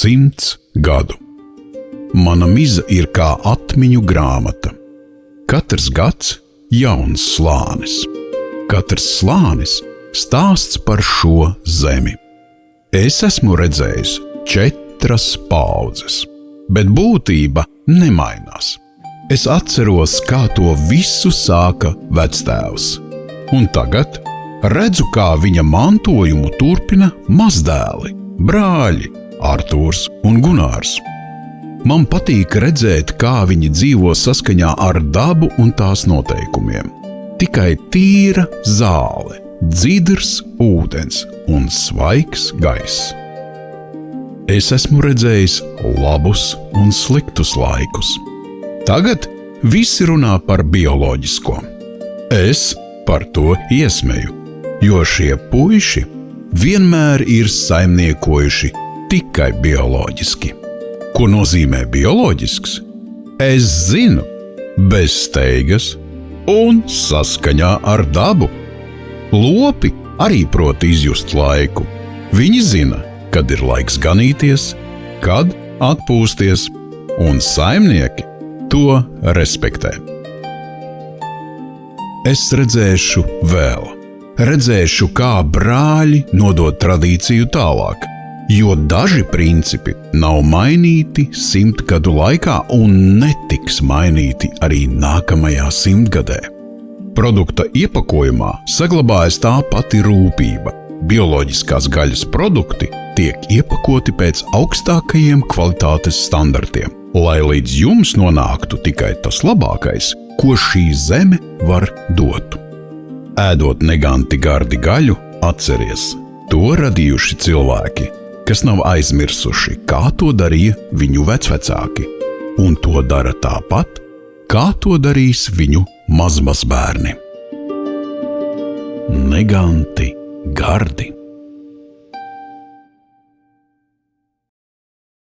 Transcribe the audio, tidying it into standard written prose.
100 gadu. Mana miza ir kā atmiņu grāmata. Katrs gads jauns slānis. Katrs slānis stāsts par šo zemi. Es esmu redzējis 4 paaudzes, bet būtība nemainās. Es atceros, kā to visu sāka vectēvs. Un tagad redzu, kā viņa mantojumu turpina mazdēli, brāļi Artūrs un Gunārs. Man patīk redzēt, kā viņi dzīvo saskaņā ar dabu un tās noteikumiem. Tikai tīra zāle, dzidrs ūdens un svaigs gaiss. Es esmu redzējis labus un sliktus laikus. Tagad visi runā par bioloģisko. Es par to iesmeju, jo šie puiši vienmēr ir saimniekojuši tikai bioloģiski. Ko nozīmē bioloģisks? Es zinu, bez steigas un saskaņā ar dabu. Lopi arī prot izjust laiku. Viņi zina, kad ir laiks ganīties, kad atpūsties, un saimnieki to respektē. Es redzēšu vēl. Redzēšu, kā brāļi nodod tradīciju tālāk, jo daži principi nav mainīti 100 gadu laikā un netiks mainīti arī nākamajā 100 gadē. Produkta iepakojumā saglabājas tā pati rūpība. Bioloģiskās gaļas produkti tiek iepakoti pēc augstākajiem kvalitātes standartiem, lai līdz jums nonāktu tikai tas labākais, ko šī zeme var dot. Ēdot neganti gardi gaļu, atceries, to radījuši cilvēki, kas nav aizmirsuši, kā to darīja viņu vecvecāki, un to dara tāpat, kā to darīs viņu mazmazbērni. Neganti gardi.